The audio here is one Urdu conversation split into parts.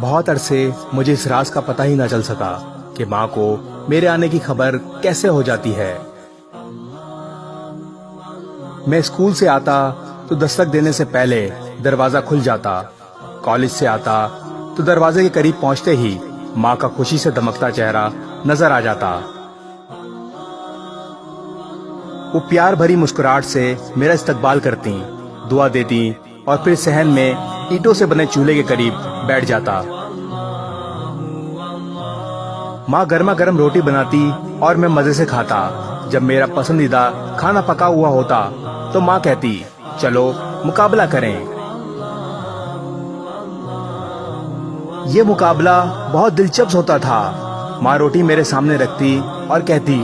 بہت عرصے مجھے اس راز کا پتہ ہی نہ چل سکا کہ ماں کو میرے آنے کی خبر کیسے ہو جاتی ہے۔ میں اسکول سے آتا تو دستک دینے سے پہلے دروازہ کھل جاتا، کالج سے آتا تو دروازے کے قریب پہنچتے ہی ماں کا خوشی سے دمکتا چہرہ نظر آ جاتا۔ وہ پیار بھری مسکراہٹ سے میرا استقبال کرتی، دعا دیتی اور پھر صحن میں اینٹوں سے بنے چولہے کے قریب بیٹھ جاتا۔ ماں گرما گرم روٹی بناتی اور میں مزے سے کھاتا۔ جب میرا پسندیدہ کھانا پکا ہوا ہوتا تو ماں کہتی، چلو مقابلہ کریں۔ یہ مقابلہ بہت دلچسپ ہوتا تھا۔ ماں روٹی میرے سامنے رکھتی اور کہتی،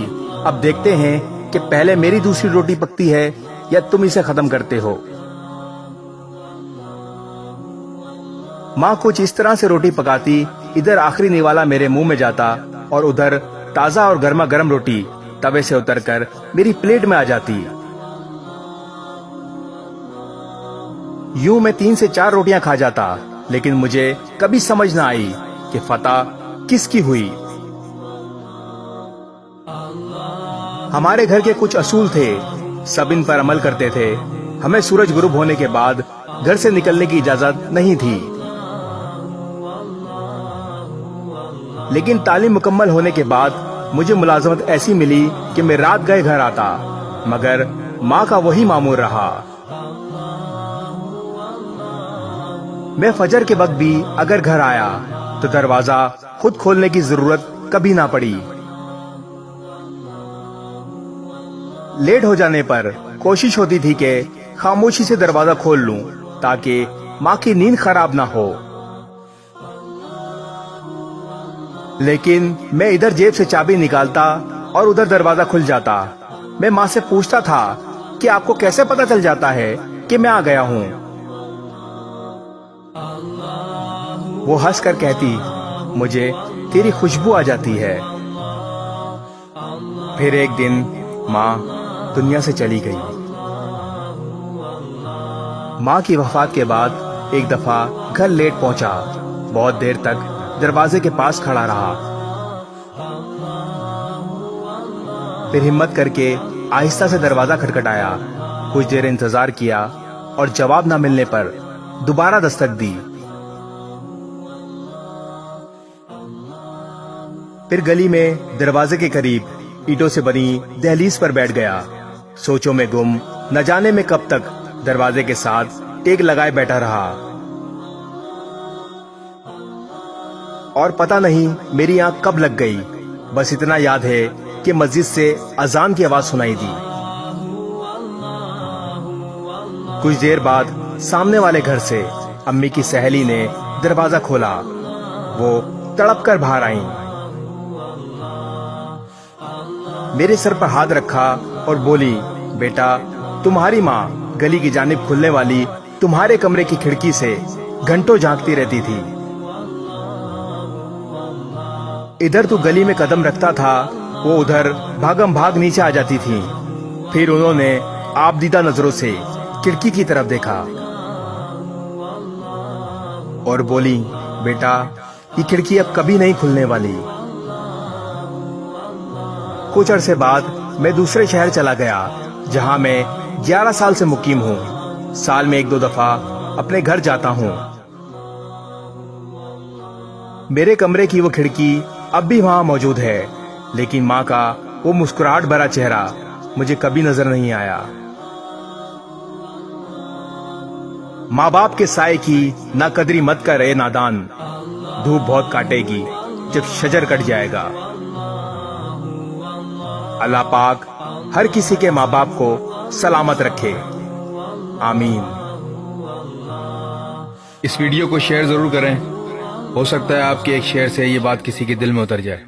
اب دیکھتے ہیں کہ پہلے میری دوسری روٹی پکتی ہے یا تم اسے ختم کرتے ہو۔ ماں کچھ اس طرح سے روٹی پکاتی، ادھر آخری نوالا میرے منہ میں جاتا اور ادھر تازہ اور گرما گرم روٹی توے سے اتر کر میری پلیٹ میں آ جاتی۔ یوں میں 3 سے 4 روٹیاں کھا جاتا، لیکن مجھے کبھی سمجھ نہ آئی کہ فتح کس کی ہوئی۔ ہمارے گھر کے کچھ اصول تھے، سب ان پر عمل کرتے تھے۔ ہمیں سورج غروب ہونے کے بعد گھر سے نکلنے کی اجازت نہیں تھی، لیکن تعلیم مکمل ہونے کے بعد مجھے ملازمت ایسی ملی کہ میں رات گئے گھر آتا، مگر ماں کا وہی معمول رہا۔ میں فجر کے وقت بھی اگر گھر آیا تو دروازہ خود کھولنے کی ضرورت کبھی نہ پڑی۔ لیٹ ہو جانے پر کوشش ہوتی تھی کہ خاموشی سے دروازہ کھول لوں تاکہ ماں کی نیند خراب نہ ہو، لیکن میں ادھر جیب سے چابی نکالتا اور ادھر دروازہ کھل جاتا۔ میں ماں سے پوچھتا تھا کہ آپ کو کیسے پتا چل جاتا ہے کہ میں آ گیا ہوں؟ وہ ہنس کر کہتی، مجھے تیری خوشبو آ جاتی ہے۔ پھر ایک دن ماں دنیا سے چلی گئی۔ ماں کی وفات کے بعد ایک دفعہ گھر لیٹ پہنچا، بہت دیر تک دروازے کے پاس کھڑا رہا، پھر ہمت کر کے آہستہ سے دروازہ کھٹکھٹایا۔ کچھ دیر انتظار کیا اور جواب نہ ملنے پر دوبارہ دستک دی۔ پھر گلی میں دروازے کے قریب اینٹوں سے بنی دہلیز پر بیٹھ گیا، سوچوں میں گم، نہ جانے میں کب تک دروازے کے ساتھ ٹیک لگائے بیٹھا رہا، اور پتہ نہیں میری آنکھ کب لگ گئی۔ بس اتنا یاد ہے کہ مسجد سے اذان کی آواز سنائی دی۔ کچھ دیر بعد سامنے والے گھر سے امی کی سہیلی نے دروازہ کھولا، وہ تڑپ کر باہر آئیں، میرے سر پر ہاتھ رکھا اور بولی، بیٹا تمہاری ماں گلی کی جانب کھلنے والی تمہارے کمرے کی کھڑکی سے گھنٹوں جھانکتی رہتی تھی۔ ادھر تو گلی میں قدم رکھتا تھا، وہ ادھر بھاگم بھاگ نیچے آ جاتی تھی۔ پھر انہوں نے آپ دیدہ نظروں سے کھڑکی کی طرف دیکھا اور بولی، بیٹا یہ کھڑکی اب کبھی نہیں کھلنے والی۔ کچھ عرصے بعد میں دوسرے شہر چلا گیا، جہاں میں 11 سال سے مقیم ہوں۔ سال میں 1-2 دفعہ اپنے گھر جاتا ہوں۔ میرے کمرے کی وہ کھڑکی اب بھی وہاں موجود ہے، لیکن ماں کا وہ مسکراہٹ بھرا چہرہ مجھے کبھی نظر نہیں آیا۔ ماں باپ کے سائے کی نہ قدری مت کر اے نادان، دھوپ بہت کاٹے گی جب شجر کٹ جائے گا۔ اللہ پاک ہر کسی کے ماں باپ کو سلامت رکھے، آمین۔ اس ویڈیو کو شیئر ضرور کریں، ہو سکتا ہے آپ کے ایک شیئر سے یہ بات کسی کے دل میں اتر جائے۔